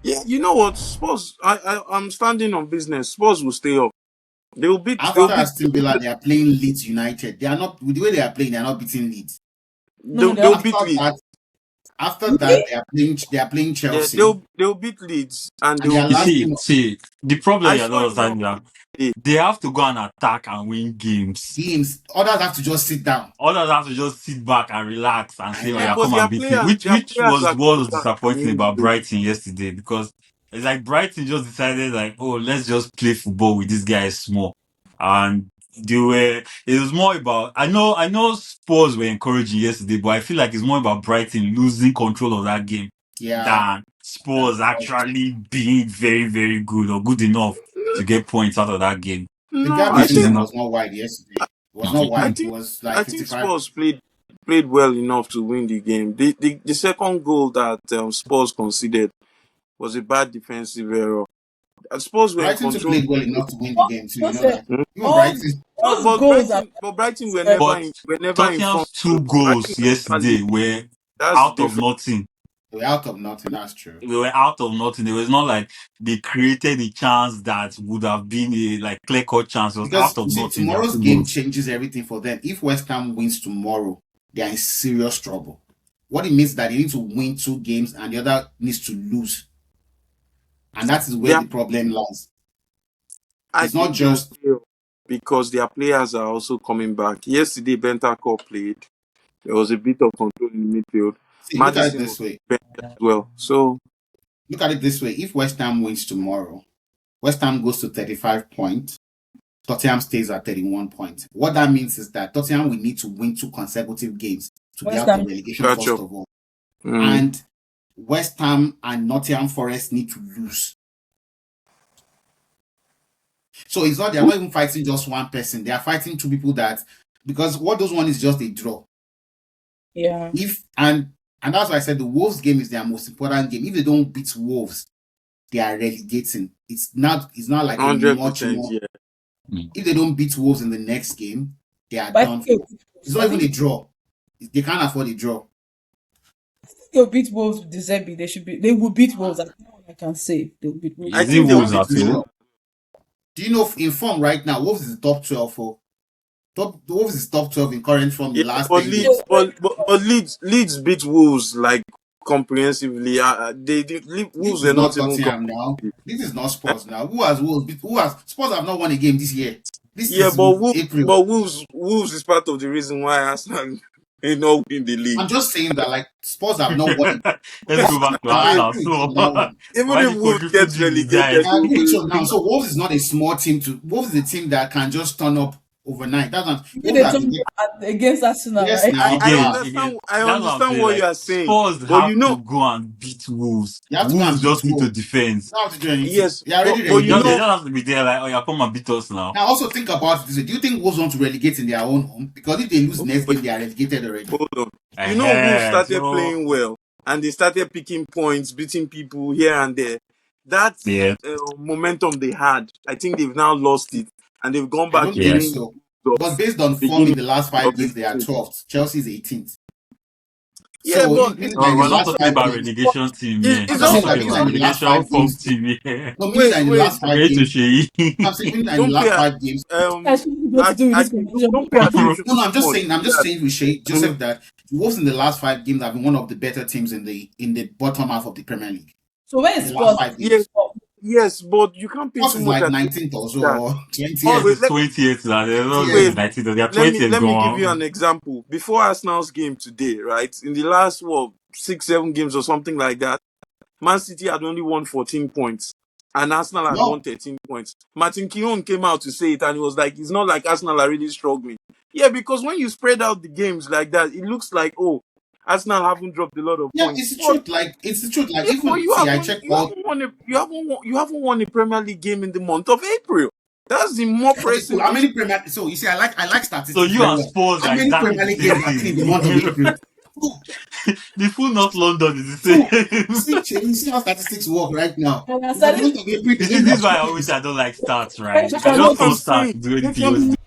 Yeah, you know what? Spurs. I'm standing on business. Spurs will stay up. They will beat. They will After beat. Aston Villa, they are playing Leeds United. They are not, with the way they are playing, they are not beating Leeds. No, They'll After beat Leeds. that, they are playing Yeah, Chelsea, they'll beat Leeds and they and will their You beat. last see, game see, the problem I you're saw not it now. understanding that they have to go and attack and win games. games, others have to just sit down. Others have to just sit back and relax and say, "Oh Yeah, yeah, but come and beat me." their Which players was are what was consistent and disappointing win about the Brighton yesterday, because it's like Brighton just decided like, "Oh, let's just play football with these guys small," and they were. It was more about. I know Spurs were encouraging yesterday, but I feel like it's more about Brighton losing control of that game Yeah, than that's Spurs correct. actually being very, very good or good enough to get points out of that game. The No, gap I Which is yesterday think not. was not wide yesterday. It was not Okay. I wide. It think was like I think 55. Spurs played well enough to win the game. The second goal that Spurs conceded was a bad defensive error. Spurs were in Brighton too control. played well enough to win the game too. You know Joseph, that. Hmm? Even all Brighton, No, those goals are But Brighton were very never But in front. Tottenham's two Brighton goals were never yesterday leading. were That's the out of difference. nothing. they were out of nothing. That's true. They were out of nothing. It was not like they created a chance that would have been a like clear cut chance. It was Because out of you see, nothing. Their tomorrow's two game goals. changes everything for them. If West Ham wins tomorrow, they are in serious trouble. What it means is that they need to win 2 games and the other needs to lose. And that is where Yeah, the problem lies. I It's not think they will just fail because their players are also coming back. Yesterday, Bentancur played. There was a bit of control in the midfield. look at it Madison was this way. benched as well. So Look at it this way. If West Ham wins tomorrow, West Ham goes to 35 points. Tottenham stays at 31 points. What that means is that Tottenham will need to win 2 consecutive games to be West out of Ham. relegation catch first up. of all. Mm. And West Ham and Nottingham Forest need to lose. So it's not, they're not even fighting just one person. They are fighting 2 people because what those one is just a draw. Yeah. And that's why I said the Wolves game is their most important game. If they don't beat Wolves, they are relegating. It's not like a much 100%. more. Yeah. If they don't beat Wolves in the next game, they are But done. It's not even a draw. They can't afford a draw. they'll beat Wolves with Deserbi. They will beat Wolves. That's all I can say. They'll beat Wolves. I Is it think they will Wolves beat at Wolves. all? Do you know in form right now, Wolves is the top 12 for Wolves is top 12 in current form the last 10 games. But Leeds beat Wolves like comprehensively. Wolves This are is not not even Tottenham now. This is not Spurs now. Who has Wolves beat? Spurs have not won a game this year. This is April. Wolves is part of the reason why Arsenal may not win the league. I'm just saying that like Spurs have not won. Let's go back to I Arsenal. agree So on that one. Even why if the Wolves quadruple gets G with these relegated, guys? I agree with you now. So Wolves is not a small team. Wolves is a team that can just turn up overnight. That's not. Maybe they turn against Arsenal, Yes, right? now. I Again, understand what you are saying. Spurs But have to go and beat Wolves. You have to go Wolves and beat just need to Wolves. defend. You don't have to do anything. Yes, They are already but you They relegated. just have to be there like, oh yeah, come and beat us now. Now also think about it this way. Do you think Wolves want to relegate in their own home? Because if they lose next game, they are relegated already. hold on. You know, Wolves started playing well and they started picking points, beating people here and there. That momentum they had, I think they've now lost it and they've gone I back don't to think being so. But based on form in the last 5 games, they are 12th. Chelsea's 18th. Yeah, so but we're not talking about relegation team here. It's We're not also talking about relegation form team here. No, meaning that in the last 5 Okay, games. I'm saying meaning that in the last 5 games. don't pay attention. No, I'm just saying with Shay Joseph that Wolves in the last 5 games have been one of the better teams in the bottom half of the Premier League. So where is Spurs? Yes, but you can't pay too much. Like 19th or so, or 20th. Spurs is 20th now. They're not 19th. They are 20th. Let me give you an example. Before Arsenal's game today, right? In the last 6-7 games or something like that, Man City had only won 14 points. And Arsenal had won 13 points. Martin Keown came out to say it and he was like, it's not like Arsenal are really struggling. Yeah, because when you spread out the games like that, it looks like, Arsenal haven't dropped a lot of points. Yeah, it's the truth. Like even you haven't won a Premier League game in the month of April. That's the more pressing. How many Premier? So you see, I like statistics. So you and Spurs, how many Premier League games have been in the month of April? The full North London is the same. You see how statistics work right now. This is why I don't like stats, right? I just don't start to do anything else.